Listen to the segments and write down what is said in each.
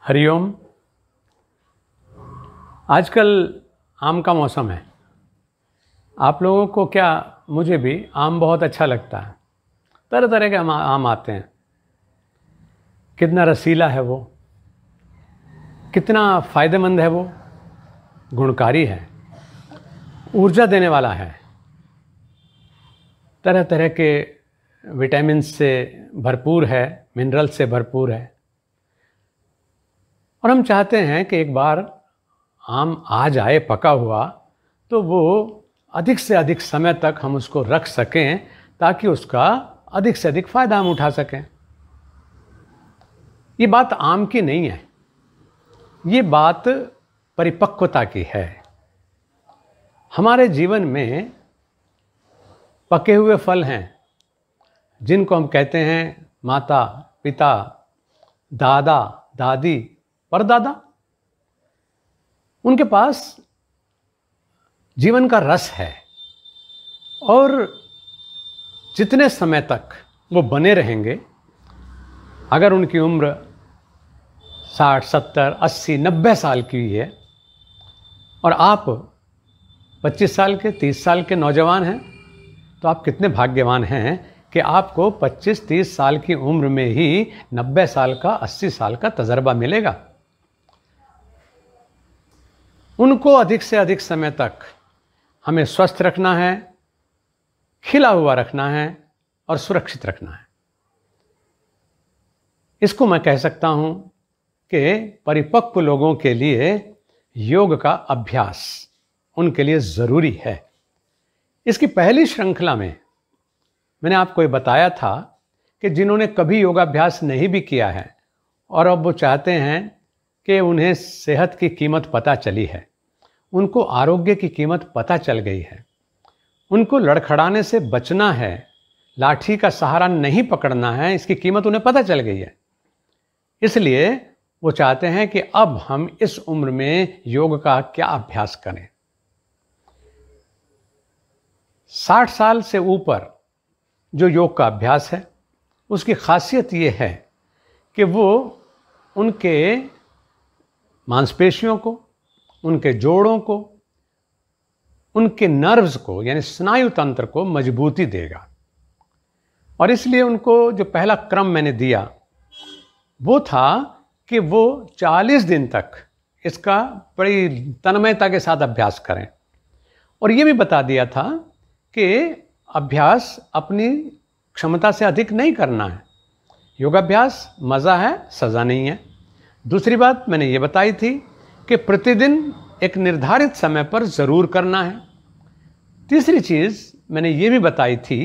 हरिओम। आजकल आम का मौसम है। आप लोगों को क्या, मुझे भी आम बहुत अच्छा लगता है। तरह तरह के आम आते हैं। कितना रसीला है वो, कितना फ़ायदेमंद है वो, गुणकारी है, ऊर्जा देने वाला है, तरह तरह के विटामिन से भरपूर है, मिनरल से भरपूर है। और हम चाहते हैं कि एक बार आम आ जाए पका हुआ तो वो अधिक से अधिक समय तक हम उसको रख सकें ताकि उसका अधिक से अधिक फ़ायदा हम उठा सकें। ये बात आम की नहीं है, ये बात परिपक्वता की है। हमारे जीवन में पके हुए फल हैं जिनको हम कहते हैं माता पिता, दादा दादी, परदादा। उनके पास जीवन का रस है और जितने समय तक वो बने रहेंगे, अगर उनकी उम्र 60, 70, 80, 90 साल की है और आप 25 साल के, 30 साल के नौजवान हैं, तो आप कितने भाग्यवान हैं कि आपको 25-30 साल की उम्र में ही 90 साल का, 80 साल का तजर्बा मिलेगा। उनको अधिक से अधिक समय तक हमें स्वस्थ रखना है, खिला हुआ रखना है और सुरक्षित रखना है। इसको मैं कह सकता हूं कि परिपक्व लोगों के लिए योग का अभ्यास उनके लिए ज़रूरी है। इसकी पहली श्रृंखला में मैंने आपको ये बताया था कि जिन्होंने कभी योगाभ्यास नहीं भी किया है और अब वो चाहते हैं कि उन्हें सेहत की कीमत पता चली है, उनको आरोग्य की कीमत पता चल गई है, उनको लड़खड़ाने से बचना है, लाठी का सहारा नहीं पकड़ना है, इसकी कीमत उन्हें पता चल गई है। इसलिए वो चाहते हैं कि अब हम इस उम्र में योग का क्या अभ्यास करें। 60 साल से ऊपर जो योग का अभ्यास है उसकी खासियत ये है कि वो उनके मांसपेशियों को, उनके जोड़ों को, उनके नर्व्स को यानी स्नायु तंत्र को मजबूती देगा। और इसलिए उनको जो पहला क्रम मैंने दिया वो था कि वो 40 दिन तक इसका बड़ी तन्मयता के साथ अभ्यास करें। और ये भी बता दिया था कि अभ्यास अपनी क्षमता से अधिक नहीं करना है। योगाभ्यास मज़ा है, सज़ा नहीं है। दूसरी बात मैंने ये बताई थी कि प्रतिदिन एक निर्धारित समय पर ज़रूर करना है। तीसरी चीज़ मैंने ये भी बताई थी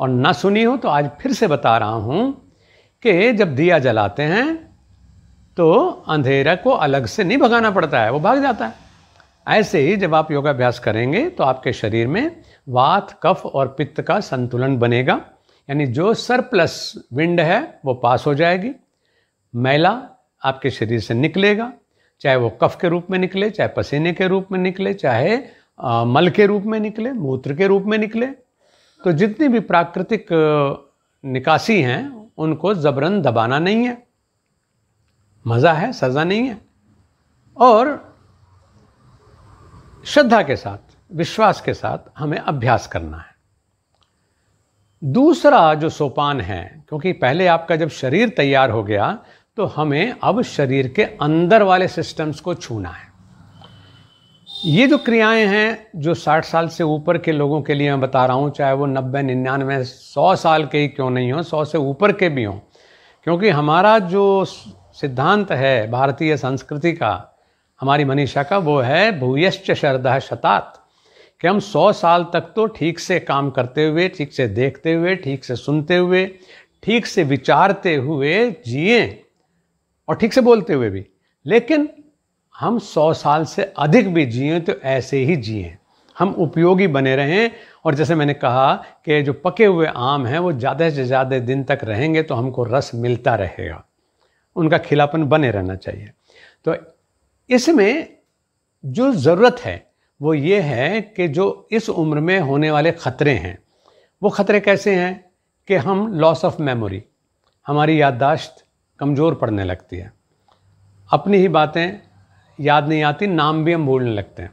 और ना सुनी हो तो आज फिर से बता रहा हूँ कि जब दिया जलाते हैं तो अंधेरे को अलग से नहीं भगाना पड़ता है, वो भाग जाता है। ऐसे ही जब आप योगाभ्यास करेंगे तो आपके शरीर में वात, कफ और पित्त का संतुलन बनेगा, यानी जो सरप्लस विंड है वो पास हो जाएगी, मैला आपके शरीर से निकलेगा, चाहे वो कफ के रूप में निकले, चाहे पसीने के रूप में निकले, चाहे मल के रूप में निकले, मूत्र के रूप में निकले। तो जितनी भी प्राकृतिक निकासी हैं उनको जबरन दबाना नहीं है, मज़ा है, सज़ा नहीं है। और श्रद्धा के साथ, विश्वास के साथ हमें अभ्यास करना है। दूसरा जो सोपान है, क्योंकि पहले आपका जब शरीर तैयार हो गया तो हमें अब शरीर के अंदर वाले सिस्टम्स को छूना है। ये जो क्रियाएं हैं जो 60 साल से ऊपर के लोगों के लिए मैं बता रहा हूँ, चाहे वो 90, 99, 100 साल के ही क्यों नहीं हो, 100 से ऊपर के भी हों, क्योंकि हमारा जो सिद्धांत है भारतीय संस्कृति का, हमारी मनीषा का, वो है भूयश्च शरदः शतात्, कि हम 100 साल तक तो ठीक से काम करते हुए, ठीक से देखते हुए, ठीक से सुनते हुए, ठीक से विचारते हुए जिएं और ठीक से बोलते हुए भी। लेकिन हम 100 साल से अधिक भी जिएं तो ऐसे ही जिएं, हम उपयोगी बने रहें। और जैसे मैंने कहा कि जो पके हुए आम हैं वो ज़्यादा से ज़्यादा दिन तक रहेंगे तो हमको रस मिलता रहेगा, उनका खिलापन बने रहना चाहिए। तो इसमें जो ज़रूरत है वो ये है कि जो इस उम्र में होने वाले ख़तरे हैं, वो ख़तरे कैसे हैं कि हम लॉस ऑफ मेमोरी, हमारी याददाश्त कमज़ोर पड़ने लगती है, अपनी ही बातें याद नहीं आती, नाम भी हम भूलने लगते हैं।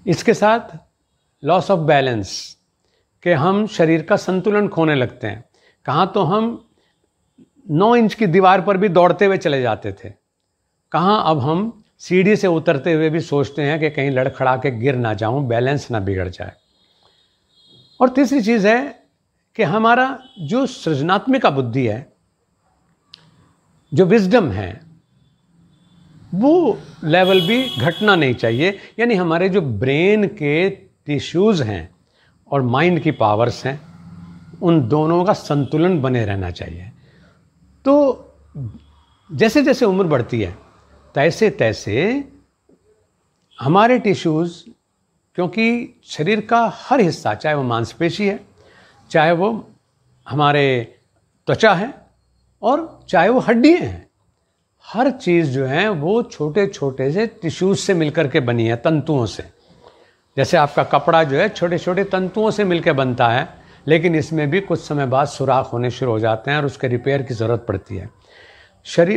इसके साथ लॉस ऑफ बैलेंस, कि हम शरीर का संतुलन खोने लगते हैं। कहाँ तो हम 9 इंच की दीवार पर भी दौड़ते हुए चले जाते थे, कहाँ अब हम सीढ़ी से उतरते हुए भी सोचते हैं कि कहीं लड़खड़ा के गिर ना जाऊं, बैलेंस ना बिगड़ जाए। और तीसरी चीज़ है कि हमारा जो सृजनात्मक बुद्धि है, जो विजडम है, वो लेवल भी घटना नहीं चाहिए। यानी हमारे जो ब्रेन के टिश्यूज़ हैं और माइंड की पावर्स हैं, उन दोनों का संतुलन बने रहना चाहिए। तो जैसे जैसे उम्र बढ़ती है तैसे तैसे हमारे टिश्यूज़, क्योंकि शरीर का हर हिस्सा, चाहे वो मांसपेशी है, चाहे वो हमारे त्वचा है, और चाहे वो हड्डियाँ हैं, हर चीज़ जो है वो छोटे छोटे से टिश्यूज़ से मिलकर के बनी है, तंतुओं से। जैसे आपका कपड़ा जो है छोटे छोटे तंतुओं से मिलकर बनता है, लेकिन इसमें भी कुछ समय बाद सुराख होने शुरू हो जाते हैं और उसके रिपेयर की ज़रूरत पड़ती है।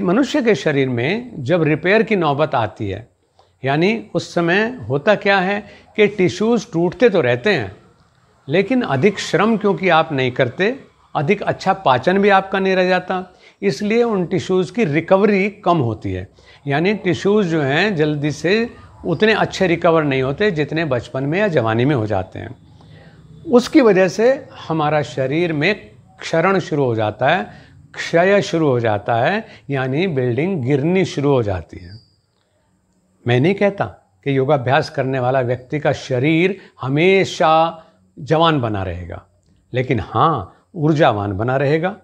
मनुष्य के शरीर में जब रिपेयर की नौबत आती है, यानी उस समय होता क्या है कि टिश्यूज़ टूटते तो रहते हैं, लेकिन अधिक श्रम क्योंकि आप नहीं करते, अधिक अच्छा पाचन भी आपका नहीं रह जाता, इसलिए उन टिश्यूज़ की रिकवरी कम होती है। यानी टिश्यूज़ जो हैं जल्दी से उतने अच्छे रिकवर नहीं होते जितने बचपन में या जवानी में हो जाते हैं। उसकी वजह से हमारा शरीर में क्षरण शुरू हो जाता है, क्षय शुरू हो जाता है, यानी बिल्डिंग गिरनी शुरू हो जाती है। मैं नहीं कहता कि योगाभ्यास करने वाला व्यक्ति का शरीर हमेशा जवान बना रहेगा, लेकिन हाँ, ऊर्जावान बना रहेगा,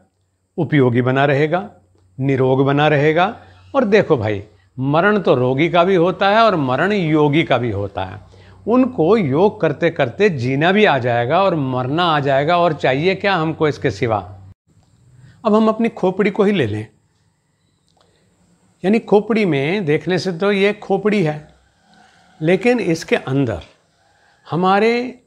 उपयोगी बना रहेगा, निरोग बना रहेगा। और देखो भाई, मरण तो रोगी का भी होता है और मरण योगी का भी होता है। उनको योग करते करते जीना भी आ जाएगा और मरना आ जाएगा, और चाहिए क्या हमको इसके सिवा। अब हम अपनी खोपड़ी को ही ले लें, यानी खोपड़ी में देखने से तो ये खोपड़ी है, लेकिन इसके अंदर हमारे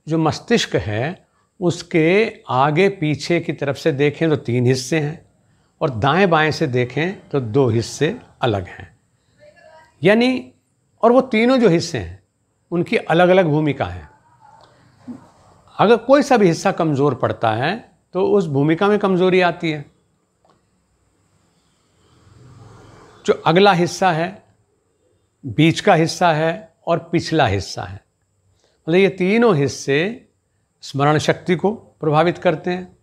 जो मस्तिष्क है उसके आगे पीछे की तरफ से देखें तो 3 हिस्से हैं, और दाएं बाएं से देखें तो 2 हिस्से अलग हैं। यानी और वो तीनों जो हिस्से हैं उनकी अलग अलग भूमिका है। अगर कोई सा भी हिस्सा कमज़ोर पड़ता है तो उस भूमिका में कमज़ोरी आती है। जो अगला हिस्सा है, बीच का हिस्सा है और पिछला हिस्सा है, मतलब ये तीनों हिस्से स्मरण शक्ति को प्रभावित करते हैं,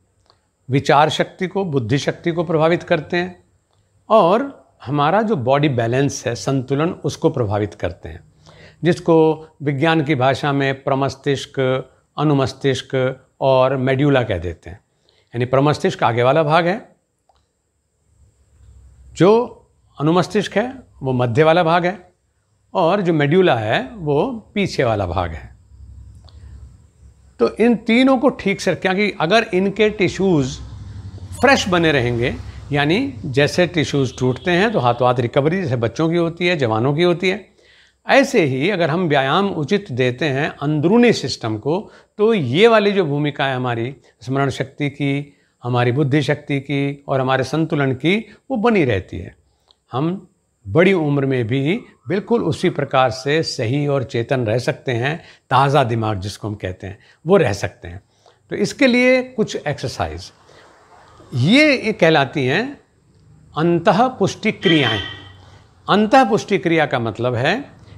विचार शक्ति को, बुद्धि शक्ति को प्रभावित करते हैं, और हमारा जो बॉडी बैलेंस है, संतुलन, उसको प्रभावित करते हैं, जिसको विज्ञान की भाषा में प्रमस्तिष्क, अनुमस्तिष्क और मेड्यूला कह देते हैं। यानी प्रमस्तिष्क आगे वाला भाग है, जो अनुमस्तिष्क है वो मध्य वाला भाग है, और जो मेड्यूला है वो पीछे वाला भाग है। तो इन तीनों को ठीक से, क्योंकि अगर इनके टिश्यूज़ फ्रेश बने रहेंगे, यानी जैसे टिश्यूज़ टूटते हैं तो हाथों हाथ रिकवरी जैसे बच्चों की होती है, जवानों की होती है, ऐसे ही अगर हम व्यायाम उचित देते हैं अंदरूनी सिस्टम को, तो ये वाली जो भूमिका है हमारी स्मरण शक्ति की, हमारी बुद्धि शक्ति की और हमारे संतुलन की, वो बनी रहती है। हम बड़ी उम्र में भी बिल्कुल उसी प्रकार से सही और चेतन रह सकते हैं, ताज़ा दिमाग जिसको हम कहते हैं, वो रह सकते हैं। तो इसके लिए कुछ एक्सरसाइज ये कहलाती हैं अंतः पुष्टि क्रियाएँ। अंतः पुष्टि क्रिया का मतलब है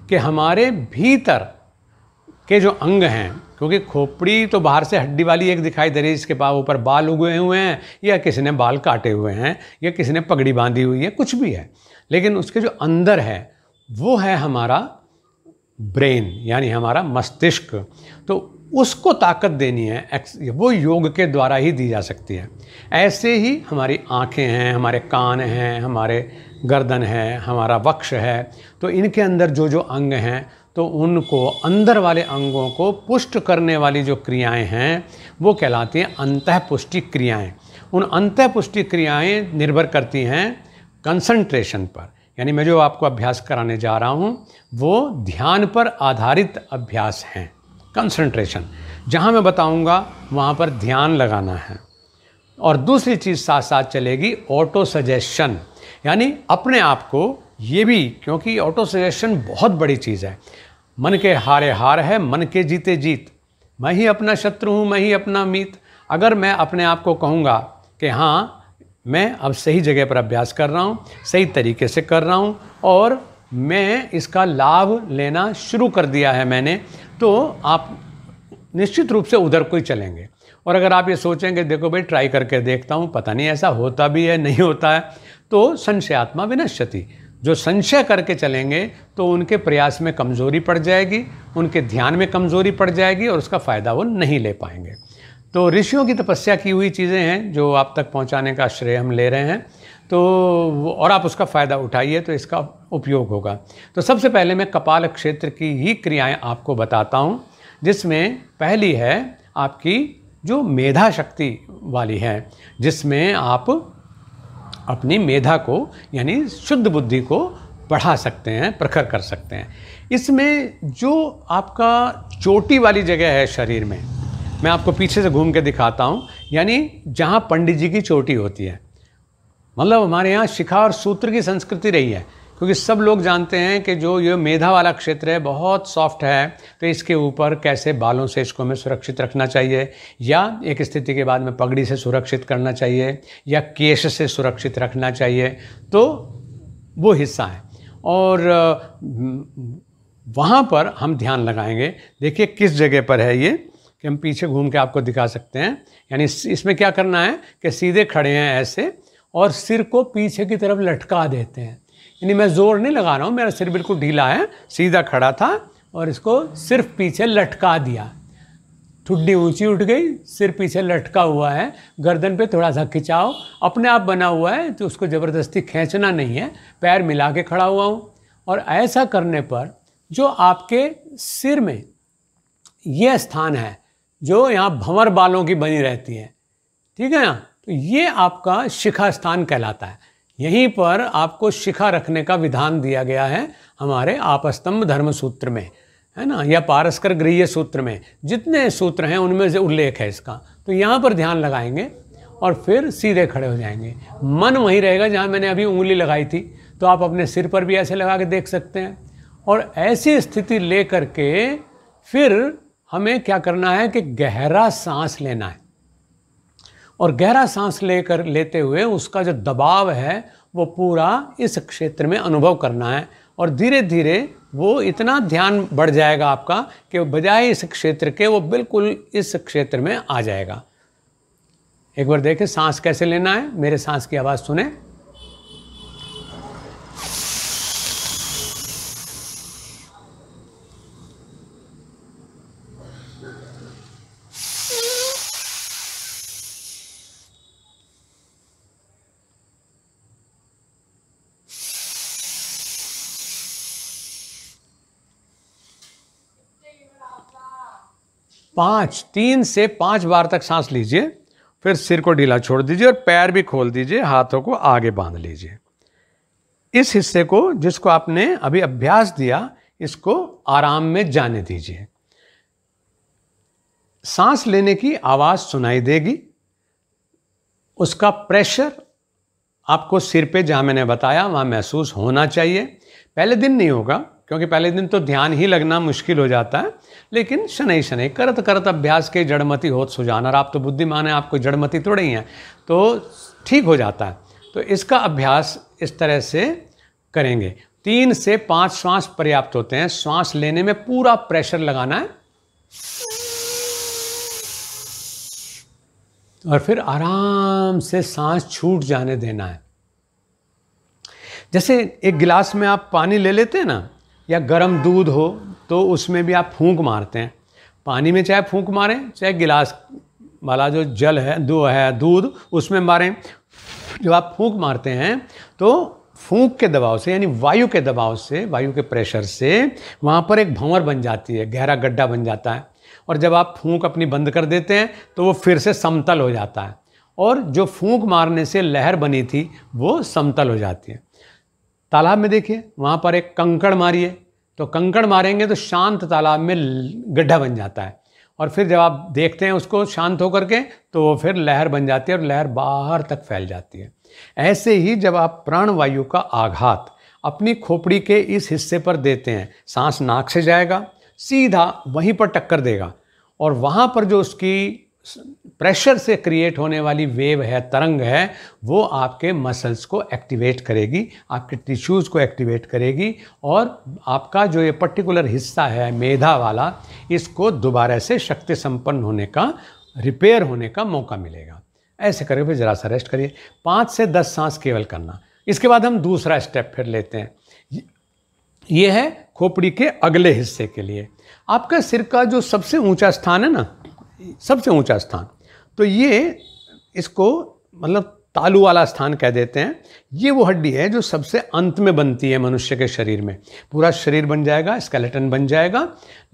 कि हमारे भीतर के जो अंग हैं, क्योंकि खोपड़ी तो बाहर से हड्डी वाली एक दिखाई दे रही है, इसके ऊपर बाल उगे हुए हैं, या किसी ने बाल काटे हुए हैं, या किसी ने पगड़ी बांधी हुई है, कुछ भी है, लेकिन उसके जो अंदर है वो है हमारा ब्रेन, यानी हमारा मस्तिष्क। तो उसको ताकत देनी है, वो योग के द्वारा ही दी जा सकती है। ऐसे ही हमारी आँखें हैं, हमारे कान हैं, हमारे गर्दन है, हमारा वक्ष है, तो इनके अंदर जो जो अंग हैं, तो उनको, अंदर वाले अंगों को पुष्ट करने वाली जो क्रियाएं हैं वो कहलाती हैं अंतः पुष्टि क्रियाएं। उन अंतः पुष्टि क्रियाएं निर्भर करती हैं कंसंट्रेशन पर। यानी मैं जो आपको अभ्यास कराने जा रहा हूँ वो ध्यान पर आधारित अभ्यास हैं, कंसंट्रेशन। जहाँ मैं बताऊँगा वहाँ पर ध्यान लगाना है। और दूसरी चीज़ साथ साथ चलेगी, ऑटो सजेशन, यानी अपने आप को ये भी, क्योंकि ऑटो सजेशन बहुत बड़ी चीज़ है। मन के हारे हार है, मन के जीते जीत, मैं ही अपना शत्रु हूँ, मैं ही अपना मीत। अगर मैं अपने आप को कहूँगा कि हाँ मैं अब सही जगह पर अभ्यास कर रहा हूँ, सही तरीके से कर रहा हूँ और मैं इसका लाभ लेना शुरू कर दिया है मैंने, तो आप निश्चित रूप से उधर को ही चलेंगे। और अगर आप ये सोचेंगे देखो भाई ट्राई करके देखता हूँ, पता नहीं ऐसा होता भी है नहीं होता है, तो संशयात्मा विनश्यति, जो संशय करके चलेंगे तो उनके प्रयास में कमज़ोरी पड़ जाएगी, उनके ध्यान में कमज़ोरी पड़ जाएगी और उसका फ़ायदा वो नहीं ले पाएंगे। तो ऋषियों की तपस्या की हुई चीज़ें हैं जो आप तक पहुंचाने का श्रेय हम ले रहे हैं, तो और आप उसका फ़ायदा उठाइए तो इसका उपयोग होगा। तो सबसे पहले मैं कपाल क्षेत्र की ही क्रियाएं आपको बताता हूं, जिसमें पहली है आपकी जो मेधा शक्ति वाली है, जिसमें आप अपनी मेधा को यानी शुद्ध बुद्धि को बढ़ा सकते हैं, प्रखर कर सकते हैं। इसमें जो आपका चोटी वाली जगह है शरीर में, मैं आपको पीछे से घूम के दिखाता हूँ, यानी जहाँ पंडित जी की चोटी होती है, मतलब हमारे यहाँ शिखा और सूत्र की संस्कृति रही है, क्योंकि सब लोग जानते हैं कि जो ये मेधा वाला क्षेत्र है बहुत सॉफ्ट है, तो इसके ऊपर कैसे बालों से इसको हमें सुरक्षित रखना चाहिए, या एक स्थिति के बाद में पगड़ी से सुरक्षित करना चाहिए, या केश से सुरक्षित रखना चाहिए, तो वो हिस्सा है। और वहाँ पर हम ध्यान लगाएंगे। देखिए किस जगह पर है ये, कि हम पीछे घूम के आपको दिखा सकते हैं। यानी इसमें क्या करना है कि सीधे खड़े हैं ऐसे और सिर को पीछे की तरफ लटका देते हैं। यानी मैं ज़ोर नहीं लगा रहा हूँ, मेरा सिर बिल्कुल ढीला है, सीधा खड़ा था और इसको सिर्फ पीछे लटका दिया। ठुड्डी ऊंची उठ गई, सिर पीछे लटका हुआ है, गर्दन पे थोड़ा सा खिंचाव अपने आप बना हुआ है, तो उसको ज़बरदस्ती खींचना नहीं है, पैर मिला के खड़ा हुआ हूँ। और ऐसा करने पर जो आपके सिर में ये स्थान है जो यहाँ भंवर बालों की बनी रहती है, ठीक है ना, तो ये आपका शिखा स्थान कहलाता है। यहीं पर आपको शिखा रखने का विधान दिया गया है हमारे आपस्तंभ धर्म सूत्र में, है ना, या पारस्कर गृह्य सूत्र में, जितने सूत्र हैं उनमें से उल्लेख है इसका। तो यहाँ पर ध्यान लगाएंगे और फिर सीधे खड़े हो जाएंगे। मन वहीं रहेगा जहाँ मैंने अभी उंगली लगाई थी, तो आप अपने सिर पर भी ऐसे लगा के देख सकते हैं। और ऐसी स्थिति ले करके फिर हमें क्या करना है कि गहरा सांस लेना है, और गहरा सांस लेते हुए उसका जो दबाव है वो पूरा इस क्षेत्र में अनुभव करना है। और धीरे धीरे वो इतना ध्यान बढ़ जाएगा आपका कि बजाय इस क्षेत्र के वो बिल्कुल इस क्षेत्र में आ जाएगा। एक बार देखें सांस कैसे लेना है, मेरे सांस की आवाज़ सुने। तीन से पाँच बार तक सांस लीजिए, फिर सिर को ढीला छोड़ दीजिए और पैर भी खोल दीजिए, हाथों को आगे बांध लीजिए। इस हिस्से को जिसको आपने अभी अभ्यास दिया, इसको आराम में जाने दीजिए। सांस लेने की आवाज सुनाई देगी, उसका प्रेशर आपको सिर पे जहां मैंने बताया वहां महसूस होना चाहिए। पहले दिन नहीं होगा, क्योंकि पहले दिन तो ध्यान ही लगना मुश्किल हो जाता है, लेकिन शनै शनै करत करत अभ्यास के जड़मति होत सुजान, और आप तो बुद्धिमान हैं, आपको जड़मति थोड़े ही हैं, तो ठीक हो जाता है। तो इसका अभ्यास इस तरह से करेंगे। 3 से 5 श्वास पर्याप्त होते हैं। श्वास लेने में पूरा प्रेशर लगाना है और फिर आराम से सांस छूट जाने देना है। जैसे एक गिलास में आप पानी ले लेते हैं ना, या गर्म दूध हो तो उसमें भी आप फूंक मारते हैं। पानी में चाहे फूंक मारें, चाहे गिलास वाला जो जल है दूध उसमें मारें। जब आप फूंक मारते हैं तो फूंक के दबाव से, यानी वायु के दबाव से, वायु के प्रेशर से वहाँ पर एक भंवर बन जाती है, गहरा गड्ढा बन जाता है। और जब आप फूंक अपनी बंद कर देते हैं तो वो फिर से समतल हो जाता है, और जो फूंक मारने से लहर बनी थी वो समतल हो जाती है। तालाब में देखिए, वहाँ पर एक कंकड़ मारिए, तो कंकड़ मारेंगे तो शांत तालाब में गड्ढा बन जाता है, और फिर जब आप देखते हैं उसको शांत होकर के, तो वो फिर लहर बन जाती है और लहर बाहर तक फैल जाती है। ऐसे ही जब आप प्राणवायु का आघात अपनी खोपड़ी के इस हिस्से पर देते हैं, सांस नाक से जाएगा, सीधा वहीं पर टक्कर देगा और वहाँ पर जो उसकी प्रेशर से क्रिएट होने वाली वेव है, तरंग है, वो आपके मसल्स को एक्टिवेट करेगी, आपके टिश्यूज़ को एक्टिवेट करेगी और आपका जो ये पर्टिकुलर हिस्सा है मेधा वाला, इसको दोबारा से शक्ति संपन्न होने का, रिपेयर होने का मौका मिलेगा। ऐसे करके फिर ज़रा सा रेस्ट करिए, 5 से 10 सांस केवल करना। इसके बाद हम दूसरा स्टेप फिर लेते हैं। ये है खोपड़ी के अगले हिस्से के लिए। आपका सिर का जो सबसे ऊंचा स्थान है ना, सबसे ऊंचा स्थान, तो ये इसको मतलब तालू वाला स्थान कह देते हैं। ये वो हड्डी है जो सबसे अंत में बनती है मनुष्य के शरीर में। पूरा शरीर बन जाएगा, स्केलेटन बन जाएगा।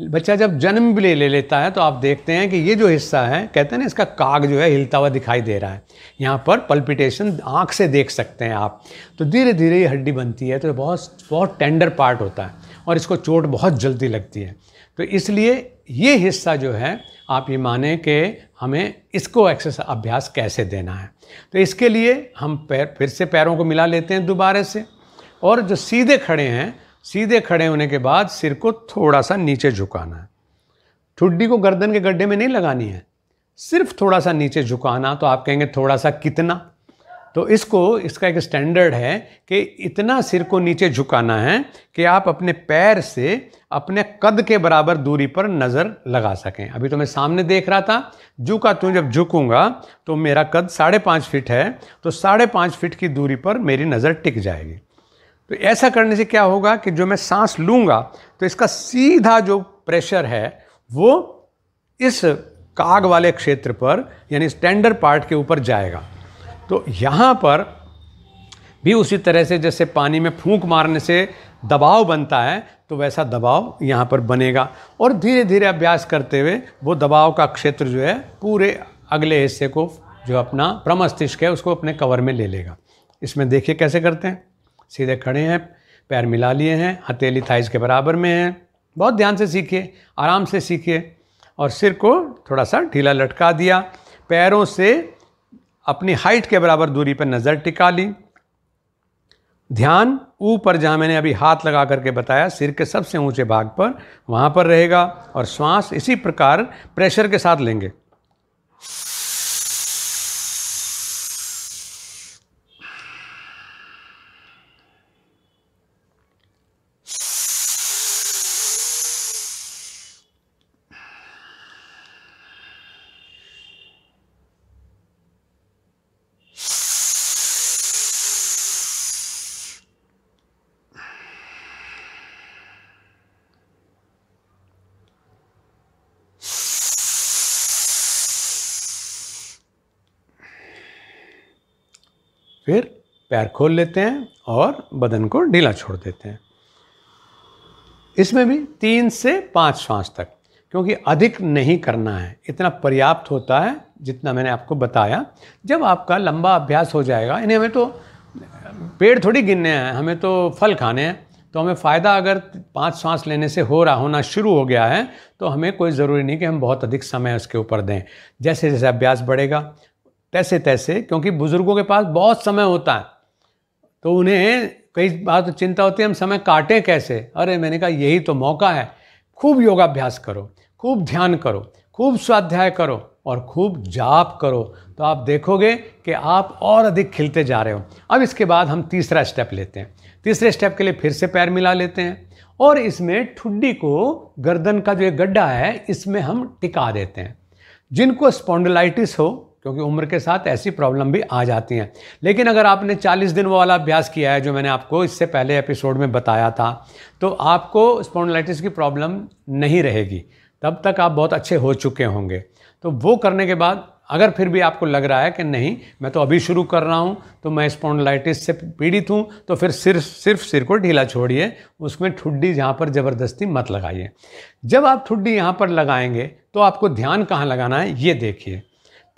बच्चा जब जन्म भी ले लेता है तो आप देखते हैं कि ये जो हिस्सा है, कहते हैं ना, इसका काग जो है हिलता हुआ दिखाई दे रहा है। यहाँ पर पल्पिटेशन आँख से देख सकते हैं आप। तो धीरे धीरे ये हड्डी बनती है, तो बहुत टेंडर पार्ट होता है और इसको चोट बहुत जल्दी लगती है। तो इसलिए ये हिस्सा जो है, आप ये माने कि हमें इसको एक्सरसाइज अभ्यास कैसे देना है। तो इसके लिए हम फिर से पैरों को मिला लेते हैं दोबारा से, और जो सीधे खड़े हैं, सीधे खड़े होने के बाद सिर को थोड़ा सा नीचे झुकाना है। ठुड्डी को गर्दन के गड्ढे में नहीं लगानी है, सिर्फ थोड़ा सा नीचे झुकाना। तो आप कहेंगे थोड़ा सा कितना? तो इसका एक स्टैंडर्ड है कि इतना सिर को नीचे झुकाना है कि आप अपने पैर से अपने कद के बराबर दूरी पर नज़र लगा सकें। अभी तो मैं सामने देख रहा था, जब झुकूंगा तो मेरा कद 5.5 फीट है, तो 5.5 फीट की दूरी पर मेरी नज़र टिक जाएगी। तो ऐसा करने से क्या होगा कि जो मैं सांस लूँगा तो इसका सीधा जो प्रेशर है वो इस काग वाले क्षेत्र पर, यानी स्टैंडर्ड पार्ट के ऊपर जाएगा। तो यहाँ पर भी उसी तरह से जैसे पानी में फूंक मारने से दबाव बनता है, तो वैसा दबाव यहाँ पर बनेगा। और धीरे धीरे अभ्यास करते हुए वो दबाव का क्षेत्र जो है पूरे अगले हिस्से को, जो अपना प्रमस्तिष्क है, उसको अपने कवर में ले लेगा। इसमें देखिए कैसे करते हैं। सीधे खड़े हैं, पैर मिला लिए हैं, हथेली थाइज के बराबर में है। बहुत ध्यान से सीखिए, आराम से सीखिए। और सिर को थोड़ा सा ढीला लटका दिया, पैरों से अपनी हाइट के बराबर दूरी पर नज़र टिका ली। ध्यान ऊपर, जहाँ मैंने अभी हाथ लगा करके बताया, सिर के सबसे ऊंचे भाग पर, वहाँ पर रहेगा। और श्वास इसी प्रकार प्रेशर के साथ लेंगे। फिर पैर खोल लेते हैं और बदन को ढीला छोड़ देते हैं। इसमें भी 3 से 5 श्वास तक, क्योंकि अधिक नहीं करना है, इतना पर्याप्त होता है जितना मैंने आपको बताया। जब आपका लंबा अभ्यास हो जाएगा, इन्हें हमें तो पेड़ थोड़ी गिनने हैं, हमें तो फल खाने हैं। तो हमें फ़ायदा अगर 5 श्वास लेने से होना शुरू हो गया है, तो हमें कोई ज़रूरी नहीं कि हम बहुत अधिक समय उसके ऊपर दें। जैसे जैसे अभ्यास बढ़ेगा तैसे तैसे, क्योंकि बुज़ुर्गों के पास बहुत समय होता है, तो उन्हें कई बार तो चिंता होती है हम समय काटें कैसे। अरे मैंने कहा यही तो मौका है। खूब योगाभ्यास करो, खूब ध्यान करो, खूब स्वाध्याय करो और खूब जाप करो, तो आप देखोगे कि आप और अधिक खिलते जा रहे हो। अब इसके बाद हम तीसरा स्टेप लेते हैं। तीसरे स्टेप के लिए फिर से पैर मिला लेते हैं और इसमें ठुड्डी को, गर्दन का जो एक गड्ढा है, इसमें हम टिका देते हैं। जिनको स्पॉन्डिलाइटिस हो, क्योंकि उम्र के साथ ऐसी प्रॉब्लम भी आ जाती हैं, लेकिन अगर आपने 40 दिन वो वाला अभ्यास किया है जो मैंने आपको इससे पहले एपिसोड में बताया था, तो आपको स्पॉन्डिलाइटिस की प्रॉब्लम नहीं रहेगी। तब तक आप बहुत अच्छे हो चुके होंगे। तो वो करने के बाद अगर फिर भी आपको लग रहा है कि नहीं, मैं तो अभी शुरू कर रहा हूँ, तो मैं स्पॉन्डिलाइटिस से पीड़ित हूँ, तो फिर सिर्फ सिर को ढीला छोड़िए, उसमें ठुड्डी यहाँ पर ज़बरदस्ती मत लगाइए। जब आप ठुड्डी यहाँ पर लगाएंगे तो आपको ध्यान कहाँ लगाना है ये देखिए।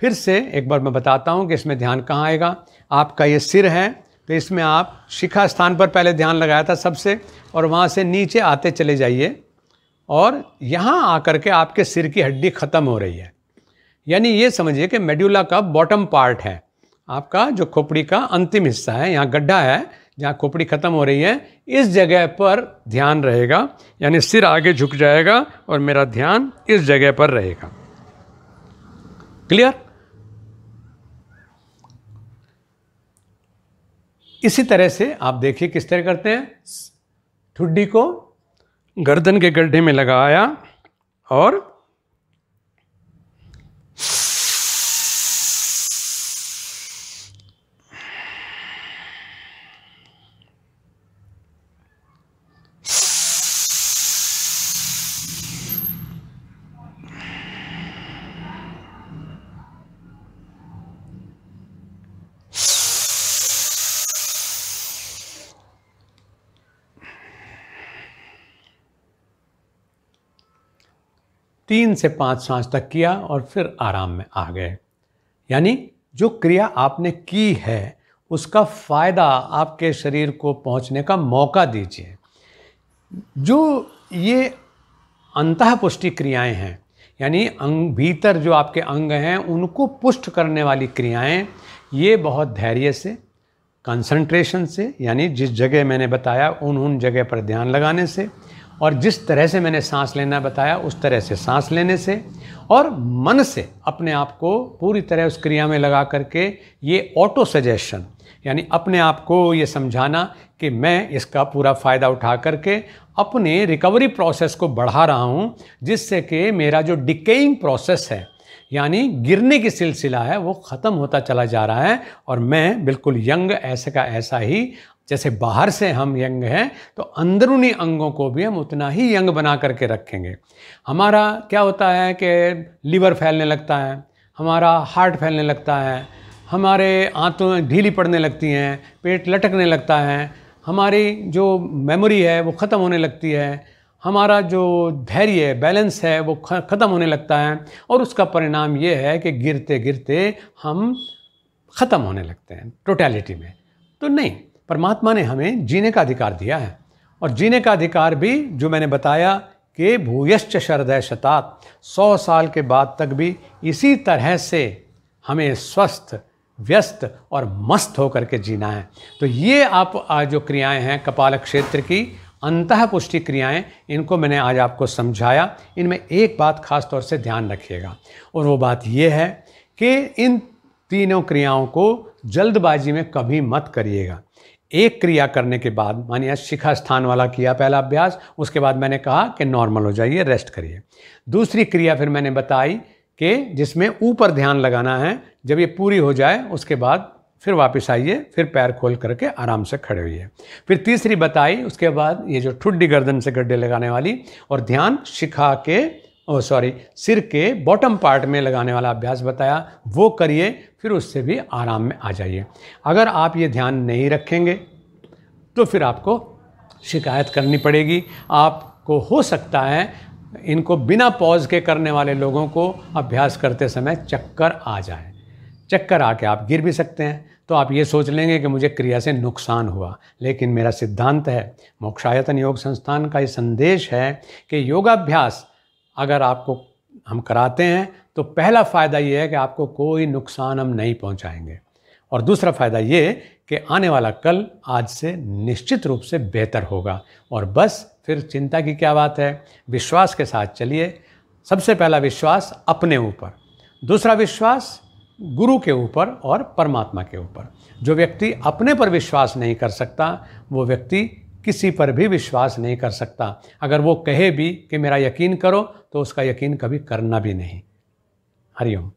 फिर से एक बार मैं बताता हूँ कि इसमें ध्यान कहाँ आएगा। आपका ये सिर है, तो इसमें आप शिखा स्थान पर पहले ध्यान लगाया था सबसे, और वहाँ से नीचे आते चले जाइए और यहाँ आकर के आपके सिर की हड्डी ख़त्म हो रही है। यानी ये समझिए कि मेडुला का बॉटम पार्ट है, आपका जो खोपड़ी का अंतिम हिस्सा है, यहाँ गड्ढा है, जहाँ खोपड़ी खत्म हो रही है, इस जगह पर ध्यान रहेगा, यानी सिर आगे झुक जाएगा और मेरा ध्यान इस जगह पर रहेगा। क्लियर? इसी तरह से आप देखिए किस तरह करते हैं। ठुड्डी को गर्दन के गड्ढे में लगाया और तीन से 5 सांस तक किया और फिर आराम में आ गए। यानी जो क्रिया आपने की है उसका फ़ायदा आपके शरीर को पहुंचने का मौका दीजिए। जो ये अंतःपुष्टि क्रियाएं हैं, यानी भीतर जो आपके अंग हैं उनको पुष्ट करने वाली क्रियाएं, ये बहुत धैर्य से, कंसंट्रेशन से, यानी जिस जगह मैंने बताया उन जगह पर ध्यान लगाने से, और जिस तरह से मैंने सांस लेना बताया उस तरह से सांस लेने से, और मन से अपने आप को पूरी तरह उस क्रिया में लगा करके ये ऑटो सजेशन, यानी अपने आप को ये समझाना कि मैं इसका पूरा फ़ायदा उठा करके अपने रिकवरी प्रोसेस को बढ़ा रहा हूँ, जिससे कि मेरा जो डिकेइंग प्रोसेस है, यानी गिरने की सिलसिला है, वो ख़त्म होता चला जा रहा है और मैं बिल्कुल यंग ऐसे का ऐसा ही, जैसे बाहर से हम यंग हैं तो अंदरूनी अंगों को भी हम उतना ही यंग बना करके रखेंगे। हमारा क्या होता है कि लीवर फैलने लगता है, हमारा हार्ट फैलने लगता है, हमारे आंतों ढीली पड़ने लगती हैं, पेट लटकने लगता है, हमारी जो मेमोरी है वो ख़त्म होने लगती है, हमारा जो धैर्य बैलेंस है वो ख़त्म होने लगता है, और उसका परिणाम ये है कि गिरते गिरते हम ख़त्म होने लगते हैं टोटलिटी में। तो नहीं, परमात्मा ने हमें जीने का अधिकार दिया है, और जीने का अधिकार भी जो मैंने बताया कि भूयश्च शरदय शतात, 100 साल के बाद तक भी इसी तरह से हमें स्वस्थ, व्यस्त और मस्त होकर के जीना है। तो ये आप जो क्रियाएं हैं कपाल क्षेत्र की अंतःपुष्टि क्रियाएं, इनको मैंने आज आपको समझाया। इनमें एक बात खास तौर से ध्यान रखिएगा, और वो बात ये है कि इन तीनों क्रियाओं को जल्दबाजी में कभी मत करिएगा। एक क्रिया करने के बाद, मानिए शिखा स्थान वाला किया पहला अभ्यास, उसके बाद मैंने कहा कि नॉर्मल हो जाइए, रेस्ट करिए। दूसरी क्रिया फिर मैंने बताई कि जिसमें ऊपर ध्यान लगाना है, जब ये पूरी हो जाए उसके बाद फिर वापस आइए, फिर पैर खोल करके आराम से खड़े होइए। फिर तीसरी बताई, उसके बाद ये जो ठुड्डी गर्दन से गड्ढे लगाने वाली, और ध्यान शिखा के सिर के बॉटम पार्ट में लगाने वाला अभ्यास बताया, वो करिए, फिर उससे भी आराम में आ जाइए। अगर आप ये ध्यान नहीं रखेंगे तो फिर आपको शिकायत करनी पड़ेगी। आपको हो सकता है इनको बिना पॉज के करने वाले लोगों को अभ्यास करते समय चक्कर आ जाए, चक्कर आके आप गिर भी सकते हैं। तो आप ये सोच लेंगे कि मुझे क्रिया से नुकसान हुआ, लेकिन मेरा सिद्धांत है, मोक्षायतन योग संस्थान का ये संदेश है कि योगाभ्यास अगर आपको हम कराते हैं तो पहला फ़ायदा ये है कि आपको कोई नुकसान हम नहीं पहुंचाएंगे, और दूसरा फ़ायदा ये कि आने वाला कल आज से निश्चित रूप से बेहतर होगा। और बस फिर चिंता की क्या बात है, विश्वास के साथ चलिए। सबसे पहला विश्वास अपने ऊपर, दूसरा विश्वास गुरु के ऊपर और परमात्मा के ऊपर। जो व्यक्ति अपने पर विश्वास नहीं कर सकता, वो व्यक्ति किसी पर भी विश्वास नहीं कर सकता। अगर वो कहे भी कि मेरा यकीन करो, तो उसका यकीन कभी करना भी नहीं। हरिओम।